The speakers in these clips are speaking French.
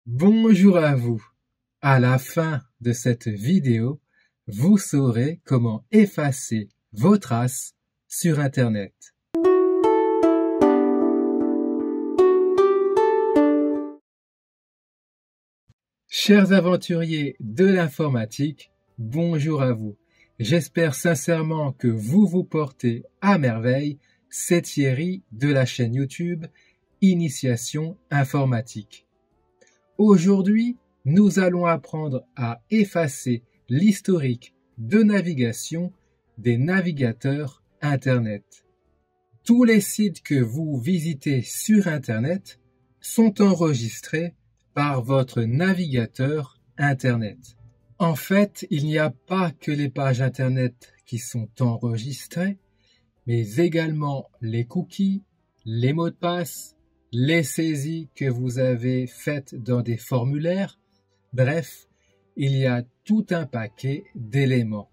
Bonjour à vous. À la fin de cette vidéo, vous saurez comment effacer vos traces sur Internet. Chers aventuriers de l'informatique, bonjour à vous. J'espère sincèrement que vous vous portez à merveille. C'est Thierry de la chaîne YouTube Initiation Informatique. Aujourd'hui, nous allons apprendre à effacer l'historique de navigation des navigateurs Internet. Tous les sites que vous visitez sur Internet sont enregistrés par votre navigateur Internet. En fait, il n'y a pas que les pages Internet qui sont enregistrées, mais également les cookies, les mots de passe, les saisies que vous avez faites dans des formulaires. Bref, il y a tout un paquet d'éléments.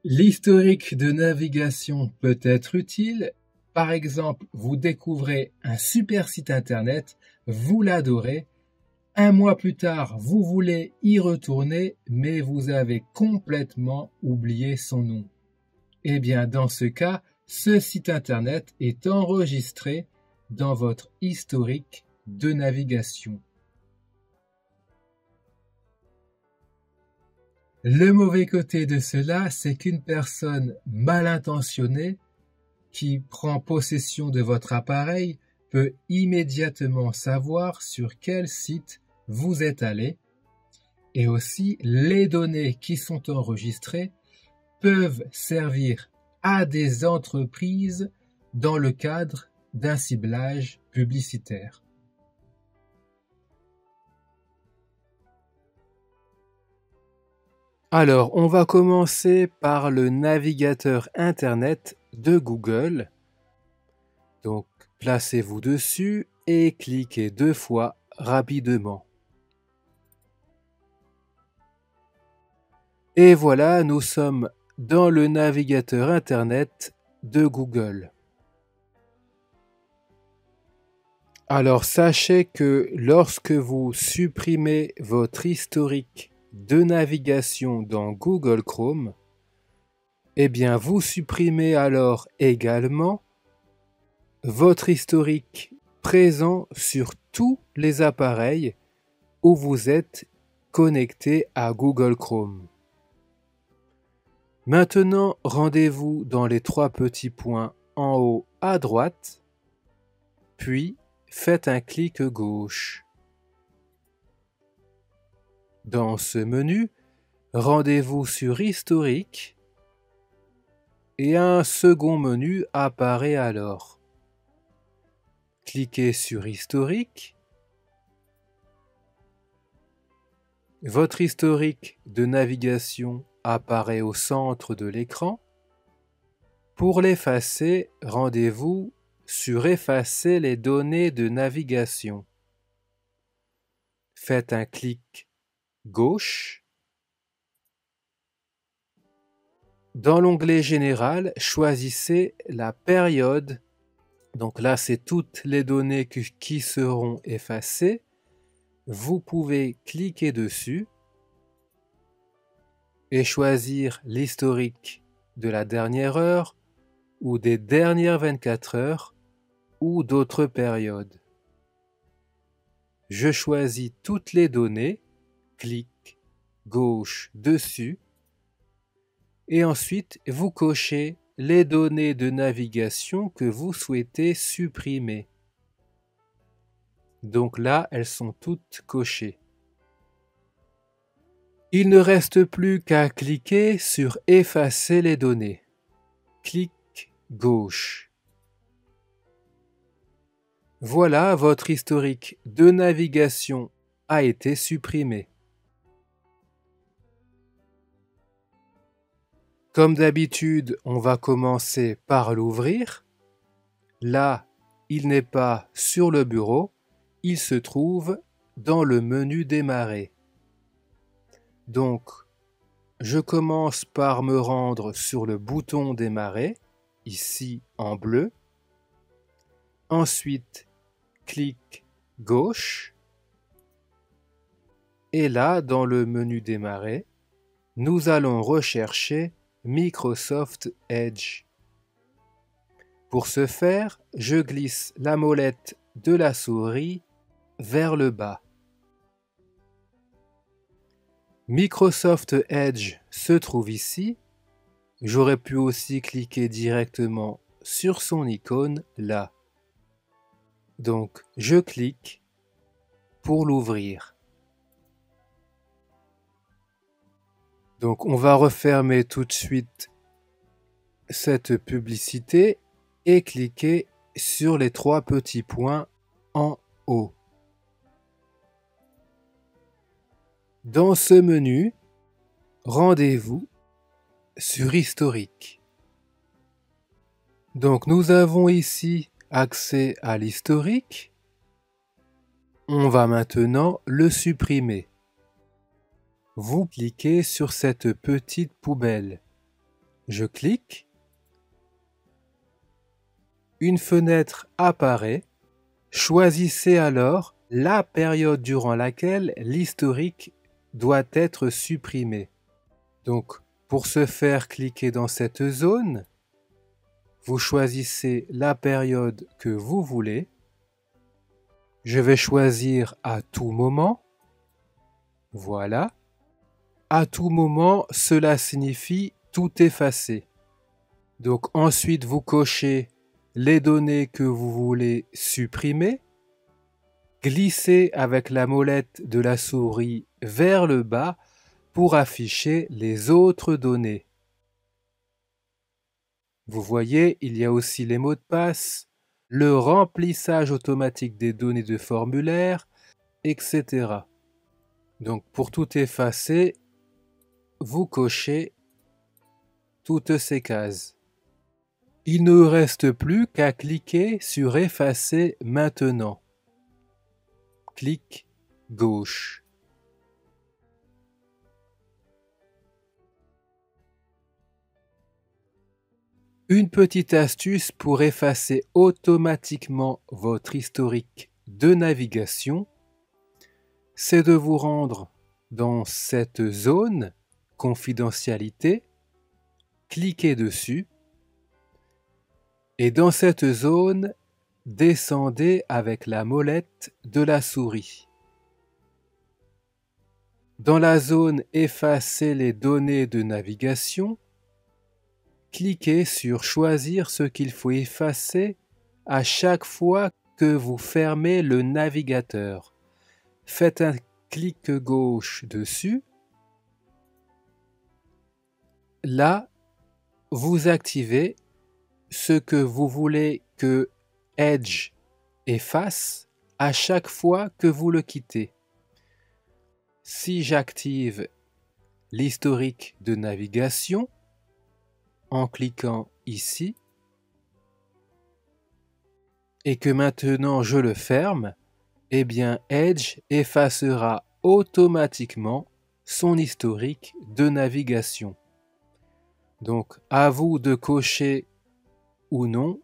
L'historique de navigation peut être utile. Par exemple, vous découvrez un super site internet, vous l'adorez. Un mois plus tard, vous voulez y retourner, mais vous avez complètement oublié son nom. Eh bien, dans ce cas, ce site internet est enregistré dans votre historique de navigation. Le mauvais côté de cela, c'est qu'une personne mal intentionnée qui prend possession de votre appareil peut immédiatement savoir sur quel site vous êtes allé, et aussi les données qui sont enregistrées peuvent servir à des entreprises dans le cadre d'un ciblage publicitaire. Alors, on va commencer par le navigateur Internet de Google. Donc, placez-vous dessus et cliquez 2 fois rapidement. Et voilà, nous sommes dans le navigateur Internet de Google. Alors, sachez que lorsque vous supprimez votre historique de navigation dans Google Chrome, eh bien, vous supprimez alors également votre historique présent sur tous les appareils où vous êtes connecté à Google Chrome. Maintenant, rendez-vous dans les 3 petits points en haut à droite, puis faites un clic gauche. Dans ce menu, rendez-vous sur Historique et un second menu apparaît alors. Cliquez sur Historique. Votre historique de navigation apparaît au centre de l'écran. Pour l'effacer, rendez-vous sur Effacer les données de navigation. Faites un clic gauche. Dans l'onglet Général, choisissez la période. Donc là, c'est toutes les données qui seront effacées. Vous pouvez cliquer dessus et choisir l'historique de la dernière heure ou des dernières 24 heures ou d'autres périodes. Je choisis toutes les données, clic gauche dessus, et ensuite vous cochez les données de navigation que vous souhaitez supprimer. Donc là, elles sont toutes cochées. Il ne reste plus qu'à cliquer sur Effacer les données. Clic gauche. Voilà, votre historique de navigation a été supprimé. Comme d'habitude, on va commencer par l'ouvrir. Là, il n'est pas sur le bureau, il se trouve dans le menu Démarrer. Donc, je commence par me rendre sur le bouton Démarrer, ici en bleu. Ensuite, clic gauche. Et là, dans le menu démarrer, nous allons rechercher Microsoft Edge. Pour ce faire, je glisse la molette de la souris vers le bas. Microsoft Edge se trouve ici. J'aurais pu aussi cliquer directement sur son icône là. Donc, je clique pour l'ouvrir. Donc, on va refermer tout de suite cette publicité et cliquer sur les 3 petits points en haut. Dans ce menu, rendez-vous sur Historique. Donc, nous avons ici accès à l'historique. On va maintenant le supprimer. Vous cliquez sur cette petite poubelle. Je clique. Une fenêtre apparaît. Choisissez alors la période durant laquelle l'historique doit être supprimé. Donc, pour ce faire, cliquez dans cette zone. Vous choisissez la période que vous voulez. Je vais choisir à tout moment. Voilà. À tout moment, cela signifie tout effacer. Donc ensuite, vous cochez les données que vous voulez supprimer. Glissez avec la molette de la souris vers le bas pour afficher les autres données. Vous voyez, il y a aussi les mots de passe, le remplissage automatique des données de formulaire, etc. Donc pour tout effacer, vous cochez toutes ces cases. Il ne reste plus qu'à cliquer sur Effacer maintenant. Clic gauche. Une petite astuce pour effacer automatiquement votre historique de navigation, c'est de vous rendre dans cette zone confidentialité, cliquez dessus et dans cette zone, descendez avec la molette de la souris. Dans la zone Effacer les données de navigation, cliquez sur Choisir ce qu'il faut effacer à chaque fois que vous fermez le navigateur. Faites un clic gauche dessus. Là, vous activez ce que vous voulez que Edge efface à chaque fois que vous le quittez. Si j'active l'historique de navigation en cliquant ici et que maintenant je le ferme, eh bien Edge effacera automatiquement son historique de navigation. Donc à vous de cocher ou non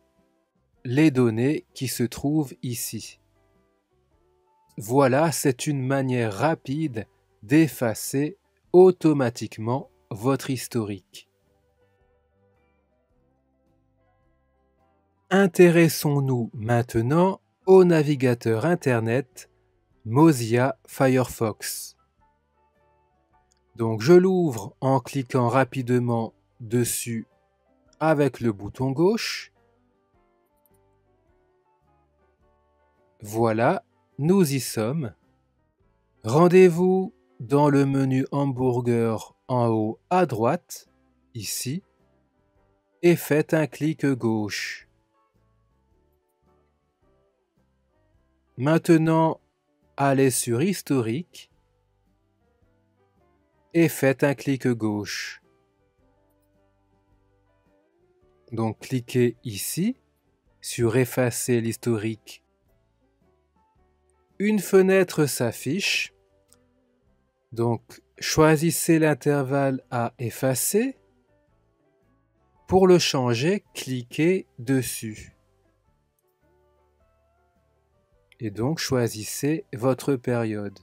les données qui se trouvent ici. Voilà, c'est une manière rapide d'effacer automatiquement votre historique. Intéressons-nous maintenant au navigateur Internet Mozilla Firefox. Donc je l'ouvre en cliquant rapidement dessus avec le bouton gauche. Voilà, nous y sommes. Rendez-vous dans le menu hamburger en haut à droite, ici, et faites un clic gauche. Maintenant, allez sur Historique et faites un clic gauche. Donc cliquez ici sur Effacer l'historique. Une fenêtre s'affiche. Donc choisissez l'intervalle à effacer. Pour le changer, cliquez dessus. Et donc choisissez votre période.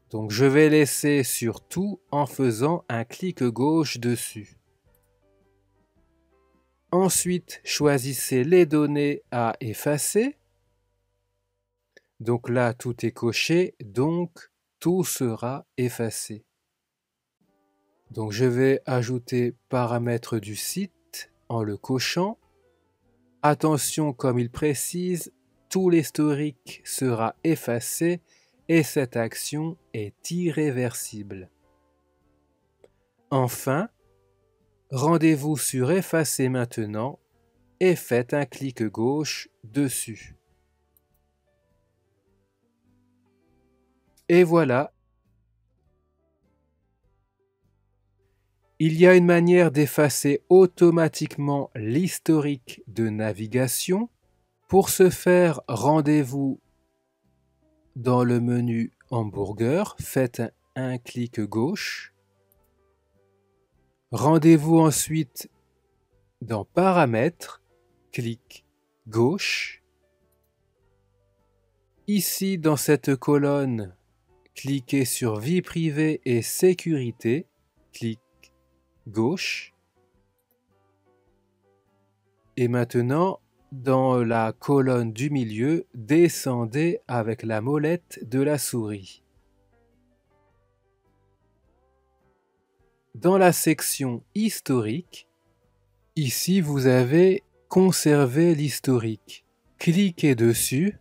Donc je vais laisser sur tout en faisant un clic gauche dessus. Ensuite, choisissez les données à effacer. Donc là, tout est coché, donc tout sera effacé. Donc je vais ajouter paramètres du site en le cochant. Attention, comme il précise, tout l'historique sera effacé et cette action est irréversible. Enfin, rendez-vous sur Effacer maintenant et faites un clic gauche dessus. Et voilà. Il y a une manière d'effacer automatiquement l'historique de navigation. Pour ce faire, rendez-vous dans le menu Hamburger, faites un clic gauche. Rendez-vous ensuite dans Paramètres, clic gauche. Ici, dans cette colonne, cliquez sur Vie privée et sécurité, clic gauche. Et maintenant, dans la colonne du milieu, descendez avec la molette de la souris. Dans la section historique, ici vous avez Conserver l'historique. Cliquez dessus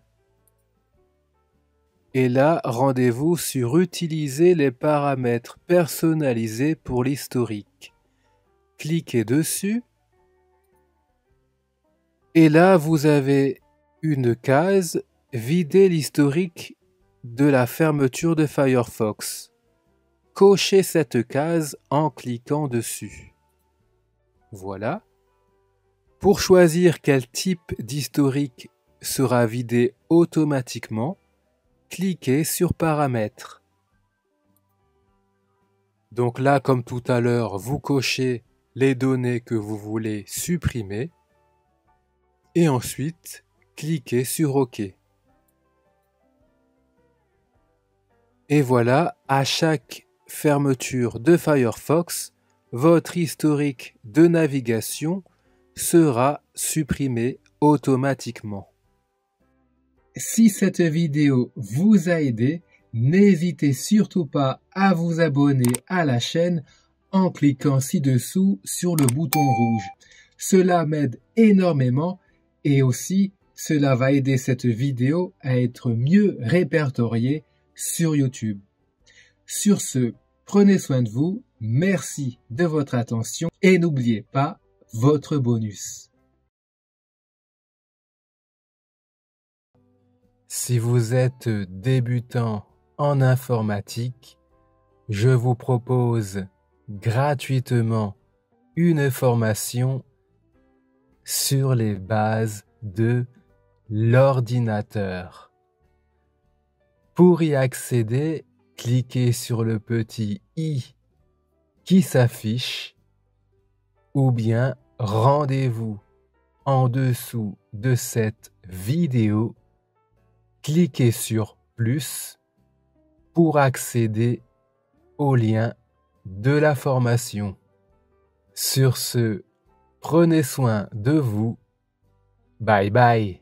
et là, rendez-vous sur Utiliser les paramètres personnalisés pour l'historique. Cliquez dessus et là, vous avez une case « Vider l'historique de la fermeture de Firefox ». Cochez cette case en cliquant dessus. Voilà. Pour choisir quel type d'historique sera vidé automatiquement, cliquez sur Paramètres. Donc là, comme tout à l'heure, vous cochez les données que vous voulez supprimer et ensuite, cliquez sur OK. Et voilà, à chaque fermeture de Firefox, votre historique de navigation sera supprimé automatiquement. Si cette vidéo vous a aidé, n'hésitez surtout pas à vous abonner à la chaîne en cliquant ci-dessous sur le bouton rouge. Cela m'aide énormément et aussi cela va aider cette vidéo à être mieux répertoriée sur YouTube. Sur ce, prenez soin de vous, merci de votre attention et n'oubliez pas votre bonus. Si vous êtes débutant en informatique, je vous propose gratuitement une formation sur les bases de l'ordinateur. Pour y accéder, cliquez sur le petit i qui s'affiche ou bien rendez-vous en dessous de cette vidéo. Cliquez sur plus pour accéder au lien de la formation. Sur ce, prenez soin de vous. Bye bye.